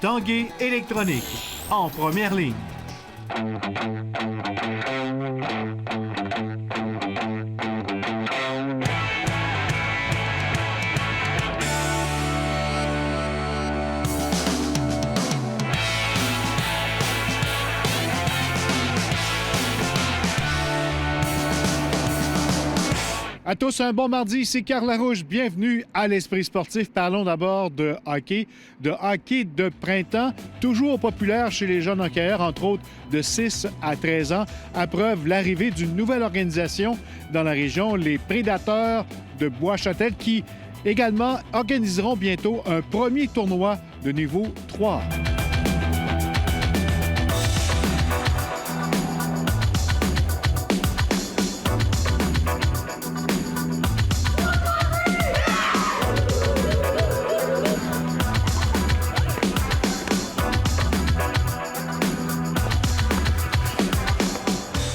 Tanguay électronique, en première ligne. À tous, un bon mardi, ici Carl Larouche. Bienvenue à l'Esprit sportif. Parlons d'abord de hockey de printemps, toujours populaire chez les jeunes hockeyeurs, entre autres de 6 à 13 ans. À preuve, l'arrivée d'une nouvelle organisation dans la région, les Prédateurs de Bois-Châtel, qui également organiseront bientôt un premier tournoi de niveau 3.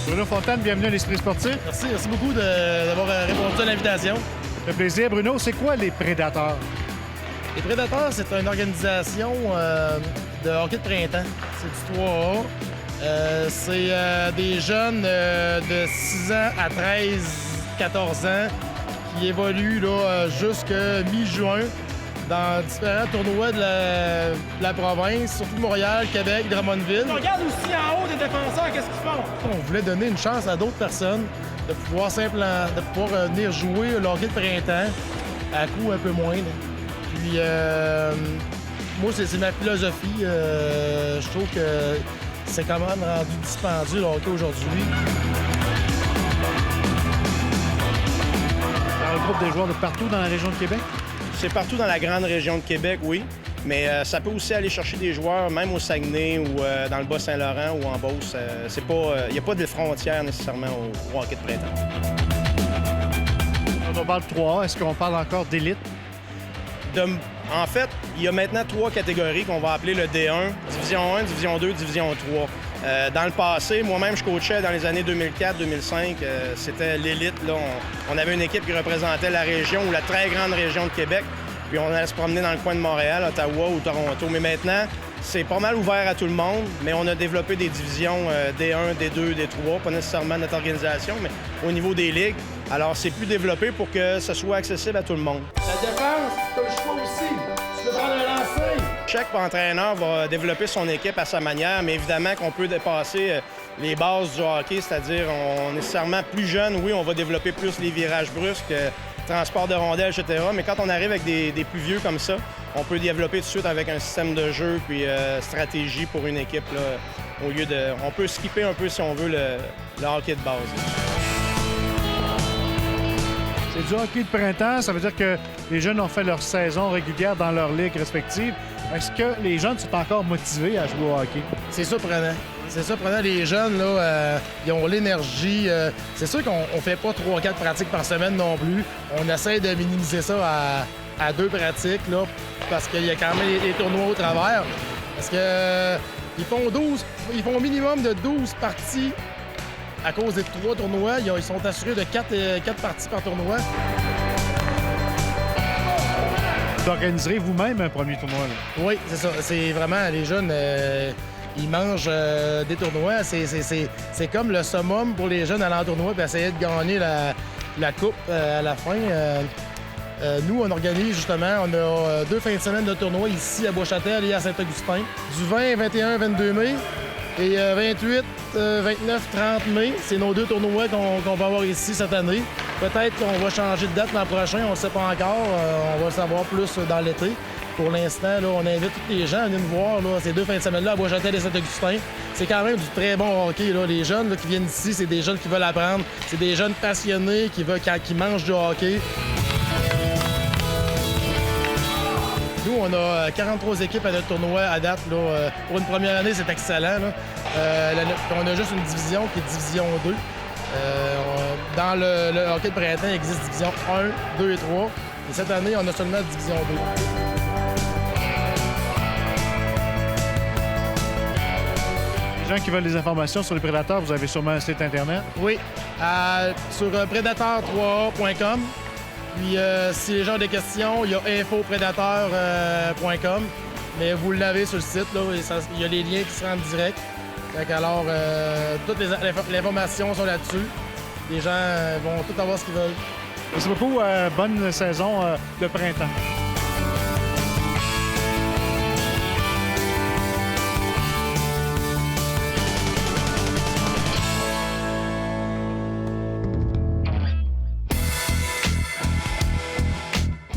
Bruno Fontaine, bienvenue à l'Esprit sportif. Merci beaucoup d'avoir répondu à l'invitation. Ça fait plaisir. Bruno, c'est quoi les Prédateurs? Les Prédateurs, c'est une organisation de hockey de printemps. C'est du 3A. C'est des jeunes de 6 ans à 14 ans qui évoluent jusqu'à mi-juin dans différents tournois de la province, surtout de Montréal, Québec, Drummondville. On regarde aussi en haut des défenseurs, qu'est-ce qu'ils font? On voulait donner une chance à d'autres personnes de pouvoir venir jouer le hockey de printemps à coût un peu moindre. Puis moi, c'est ma philosophie. Je trouve que c'est quand même rendu dispendieux le hockey aujourd'hui. Un groupe de joueurs de partout dans la région de Québec? C'est partout dans la grande région de Québec, oui. Mais ça peut aussi aller chercher des joueurs, même au Saguenay ou dans le Bas-Saint-Laurent ou en Beauce. Il n'y a pas de frontières nécessairement au hockey de printemps. Quand on parle de 3A, est-ce qu'on parle encore d'élite? En fait, il y a maintenant 3 catégories qu'on va appeler le D1, Division 1, Division 2, Division 3. Dans le passé, moi-même, je coachais dans les années 2004-2005. C'était l'élite. On avait une équipe qui représentait la région ou la très grande région de Québec. Puis on allait se promener dans le coin de Montréal, Ottawa ou Toronto. Mais maintenant, c'est pas mal ouvert à tout le monde. Mais on a développé des divisions D1, D2, D3. Pas nécessairement notre organisation, mais au niveau des ligues. Alors, c'est plus développé pour que ce soit accessible à tout le monde. La défense, tu as le choix aussi. Tu peux prendre un lancer. Chaque entraîneur va développer son équipe à sa manière, mais évidemment qu'on peut dépasser les bases du hockey, c'est-à-dire on est nécessairement plus jeune, oui, on va développer plus les virages brusques, transport de rondelles, etc. Mais quand on arrive avec des plus vieux comme ça, on peut développer tout de suite avec un système de jeu puis stratégie pour une équipe. Là, au lieu de, on peut skipper un peu, si on veut, le hockey de base. C'est du hockey de printemps, ça veut dire que les jeunes ont fait leur saison régulière dans leur ligue respective. Est-ce que les jeunes sont encore motivés à jouer au hockey? C'est surprenant. C'est surprenant. Les jeunes, là, ils ont l'énergie. C'est sûr qu'on ne fait pas 3-4 pratiques par semaine non plus. On essaie de minimiser ça à 2 pratiques, là, parce qu'il y a quand même les tournois au travers. Parce que ils font au minimum de 12 parties à cause des 3 tournois. Ils sont assurés de 4 parties par tournoi. Vous organiserez vous-même un premier tournoi? Là. Oui, c'est ça. C'est vraiment, les jeunes, ils mangent des tournois. C'est comme le summum pour les jeunes aller en tournoi et essayer de gagner la coupe à la fin. Nous, on organise justement, on a 2 fins de semaine de tournoi ici à Bois-Châtel et à Saint-Augustin. Du 20, 21, 22 mai et 28, 29, 30 mai. C'est nos 2 tournois qu'on va avoir ici cette année. Peut-être qu'on va changer de date l'an prochain, on ne sait pas encore. On va le savoir plus dans l'été. Pour l'instant, là, on invite tous les gens à venir nous voir là, ces 2 fins de semaine-là à Bois-Châtel et Saint-Augustin. C'est quand même du très bon hockey. Là. Les jeunes là, qui viennent ici, c'est des jeunes qui veulent apprendre. C'est des jeunes passionnés qui mangent du hockey. Nous, on a 43 équipes à notre tournoi à date. Là. Pour une première année, c'est excellent. Là. On a juste une division qui est division 2. Dans le hockey de printemps, il existe division 1, 2 et 3. Et cette année, on a seulement division 2. Les gens qui veulent des informations sur les prédateurs, vous avez sûrement un site Internet? Oui, sur predator3a.com. Puis si les gens ont des questions, il y a infopredateur.com. Mais vous l'avez sur le site, là, il y a les liens qui se rendent direct. Alors, toutes les informations sont là-dessus. Les gens vont tout avoir ce qu'ils veulent. Merci beaucoup. Bonne saison de printemps.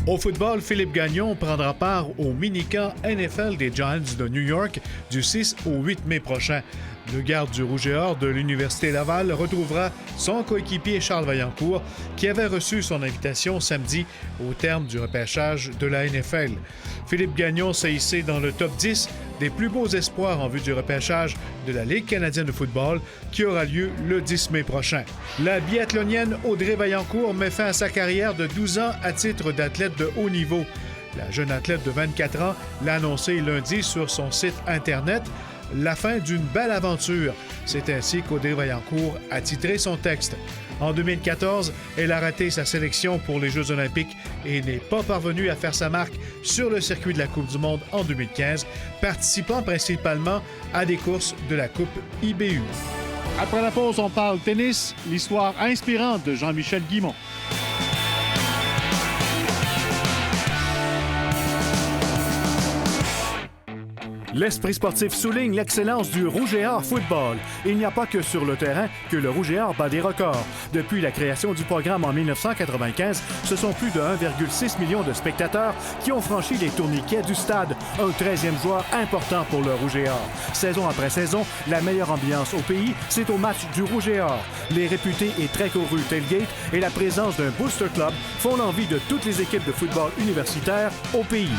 Au football, Philippe Gagnon prendra part au mini-camp NFL des Giants de New York du 6 au 8 mai prochain. Le garde du Rouge et Or de l'Université Laval retrouvera son coéquipier Charles Vaillancourt, qui avait reçu son invitation samedi au terme du repêchage de la NFL. Philippe Gagnon s'est hissé dans le top 10 des plus beaux espoirs en vue du repêchage de la Ligue canadienne de football qui aura lieu le 10 mai prochain. La biathlonienne Audrey Vaillancourt met fin à sa carrière de 12 ans à titre d'athlète de haut niveau. La jeune athlète de 24 ans l'a annoncé lundi sur son site Internet. La fin d'une belle aventure. C'est ainsi qu'Audrey Vaillancourt a titré son texte. En 2014, elle a raté sa sélection pour les Jeux olympiques et n'est pas parvenue à faire sa marque sur le circuit de la Coupe du monde en 2015, participant principalement à des courses de la Coupe IBU. Après la pause, on parle tennis, l'histoire inspirante de Jean-Michel Guimont. L'Esprit sportif souligne l'excellence du Rouge et Or football. Il n'y a pas que sur le terrain que le Rouge et Or bat des records. Depuis la création du programme en 1995, ce sont plus de 1,6 million de spectateurs qui ont franchi les tourniquets du stade. Un 13e joueur important pour le Rouge et Or. Saison après saison, la meilleure ambiance au pays, c'est au match du Rouge et Or. Les réputés et très courus tailgate et la présence d'un booster club font l'envie de toutes les équipes de football universitaire au pays.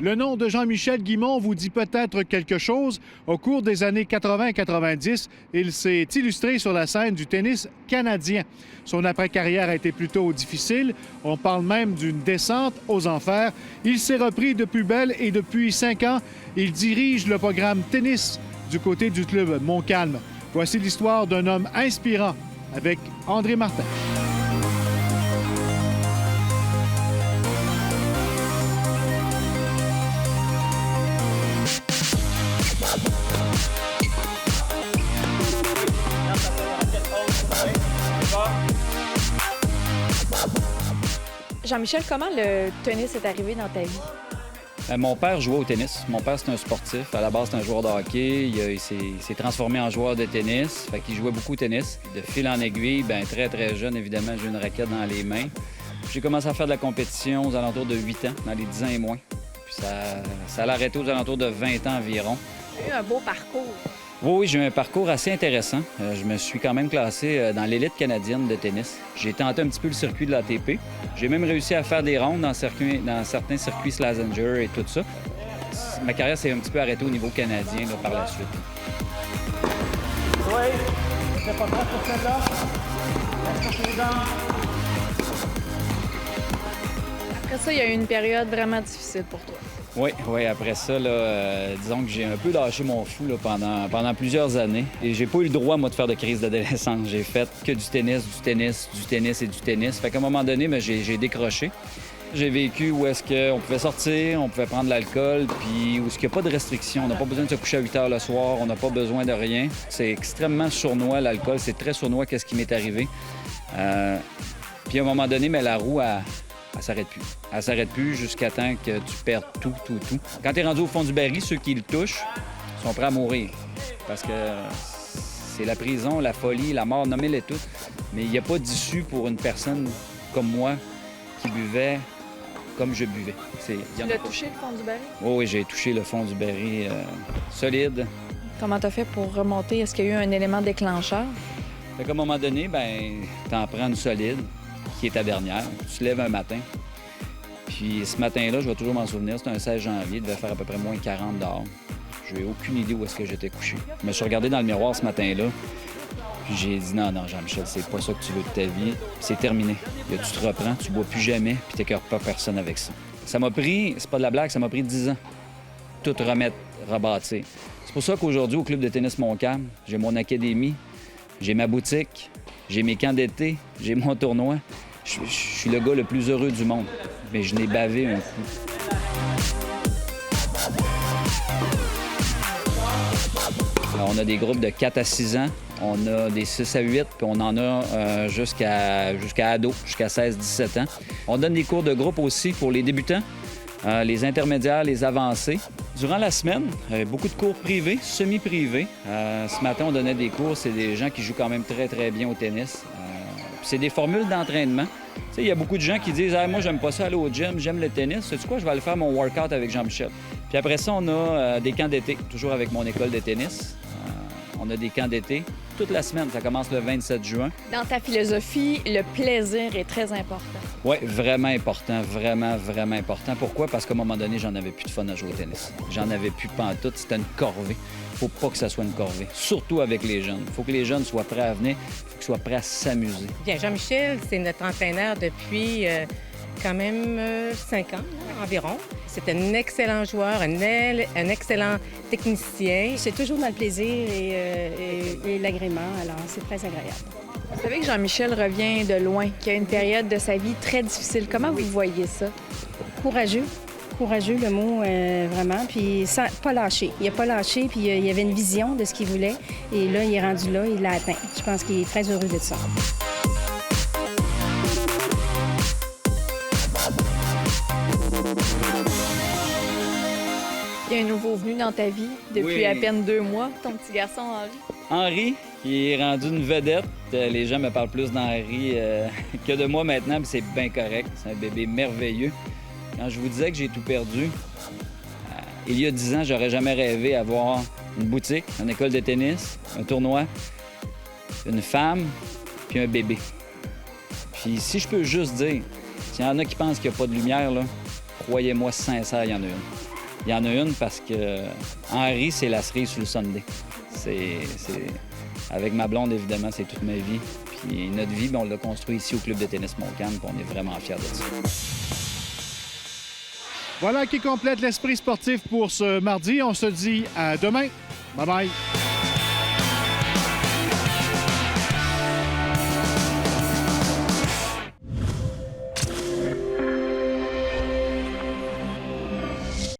Le nom de Jean-Michel Guimont vous dit peut-être quelque chose. Au cours des années 80-90, il s'est illustré sur la scène du tennis canadien. Son après-carrière a été plutôt difficile. On parle même d'une descente aux enfers. Il s'est repris de plus belle et depuis 5 ans, il dirige le programme tennis du côté du club Montcalm. Voici l'histoire d'un homme inspirant avec André Martin. Jean-Michel, comment le tennis est arrivé dans ta vie? Mon père jouait au tennis. Mon père, c'est un sportif. À la base, c'est un joueur de hockey. Il s'est transformé en joueur de tennis. Fait qu'il jouait beaucoup au tennis. De fil en aiguille, très, très jeune, évidemment, j'ai une raquette dans les mains. J'ai commencé à faire de la compétition aux alentours de 8 ans, dans les 10 ans et moins. Puis ça l'a arrêté aux alentours de 20 ans environ. Tu as eu un beau parcours. Oui, j'ai eu un parcours assez intéressant. Je me suis quand même classé dans l'élite canadienne de tennis. J'ai tenté un petit peu le circuit de l'ATP. J'ai même réussi à faire des rondes dans certains circuits Slazenger et tout ça. Ma carrière s'est un petit peu arrêtée au niveau canadien là, par la suite. Oui, c'est pas grave pour celle-là. Après ça, il y a eu une période vraiment difficile pour toi. Oui, après ça, disons que j'ai un peu lâché mon fou là, pendant plusieurs années. Et j'ai pas eu le droit, moi, de faire de crise d'adolescence. J'ai fait que du tennis et du tennis. Fait qu'à un moment donné, j'ai décroché. J'ai vécu où est-ce qu'on pouvait sortir, on pouvait prendre de l'alcool, puis où est-ce qu'il n'y a pas de restrictions. On n'a pas besoin de se coucher à 8 heures le soir, on n'a pas besoin de rien. C'est extrêmement sournois, l'alcool. C'est très sournois, qu'est-ce qui m'est arrivé. Puis à un moment donné, mais la roue, elle s'arrête plus. Elle s'arrête plus jusqu'à temps que tu perdes tout. Quand tu es rendu au fond du baril, ceux qui le touchent sont prêts à mourir. Parce que c'est la prison, la folie, la mort, nommez-les toutes. Mais il n'y a pas d'issue pour une personne comme moi qui buvait comme je buvais. Tu l'as touché, le fond du baril? Oui, j'ai touché le fond du baril solide. Comment tu as fait pour remonter? Est-ce qu'il y a eu un élément déclencheur? Fait qu'à un moment donné, t'en prends une solide, qui est ta dernière. Tu te lèves un matin. Puis ce matin-là, je vais toujours m'en souvenir, c'était un 16 janvier, il devait faire à peu près moins 40 dehors. J'ai aucune idée où est-ce que j'étais couché. Je me suis regardé dans le miroir ce matin-là, puis j'ai dit non, Jean-Michel, c'est pas ça que tu veux de ta vie. C'est terminé. Là, tu te reprends, tu bois plus jamais, puis t'écœures pas personne avec ça. Ça m'a pris, c'est pas de la blague, ça m'a pris 10 ans. Tout remettre, rebâtir. C'est pour ça qu'aujourd'hui, au club de tennis Montcalm, j'ai mon académie, j'ai ma boutique, j'ai mes camps d'été, j'ai mon tournoi. Je suis le gars le plus heureux du monde, mais je n'ai bavé un coup. On a des groupes de 4 à 6 ans, on a des 6 à 8, puis on en a jusqu'à ados, jusqu'à 16-17 ans. On donne des cours de groupe aussi pour les débutants, les intermédiaires, les avancés. Durant la semaine, beaucoup de cours privés, semi-privés. Ce matin, on donnait des cours, c'est des gens qui jouent quand même très, très bien au tennis. C'est des formules d'entraînement. Tu sais, il y a beaucoup de gens qui disent « moi, j'aime pas ça aller au gym, j'aime le tennis. Sais-tu quoi, je vais aller faire mon workout avec Jean-Michel. » Puis après ça, on a des camps d'été, toujours avec mon école de tennis. On a des camps d'été toute la semaine. Ça commence le 27 juin. Dans ta philosophie, le plaisir est très important. Oui, vraiment important. Vraiment, vraiment important. Pourquoi? Parce qu'à un moment donné, j'en avais plus de fun à jouer au tennis. J'en avais plus pantoute. C'était une corvée. Faut pas que ça soit une corvée. Surtout avec les jeunes. Faut que les jeunes soient prêts à venir. Faut qu'ils soient prêts à s'amuser. Bien, Jean-Michel, c'est notre entraîneur depuis quand même 5 ans là, environ. C'est un excellent joueur, un excellent technicien. C'est toujours dans le plaisir et l'agrément, alors c'est très agréable. Vous savez que Jean-Michel revient de loin, qu'il y a une période de sa vie très difficile. Comment vous voyez ça? Courageux. Courageux, le mot, vraiment. Puis pas lâché. Il n'a pas lâché, puis il avait une vision de ce qu'il voulait. Et là, il est rendu là, il l'a atteint. Je pense qu'il est très heureux de ça. Il y a un nouveau venu dans ta vie depuis à peine 2 mois, ton petit garçon Henri. Henri, qui est rendu une vedette. Les gens me parlent plus d'Henri que de moi maintenant, puis c'est bien correct. C'est un bébé merveilleux. Quand je vous disais que j'ai tout perdu, il y a 10 ans, j'aurais jamais rêvé avoir une boutique, une école de tennis, un tournoi, une femme, puis un bébé. Puis si je peux juste dire, s'il y en a qui pensent qu'il n'y a pas de lumière, là, croyez-moi sincère, il y en a une. Il y en a une parce que Henri, c'est la cerise sur le sundae. Avec ma blonde, évidemment, c'est toute ma vie. Puis notre vie, on l'a construit ici au club de tennis Montcalm, puis on est vraiment fiers de ça. Voilà qui complète l'esprit sportif pour ce mardi. On se dit à demain. Bye bye.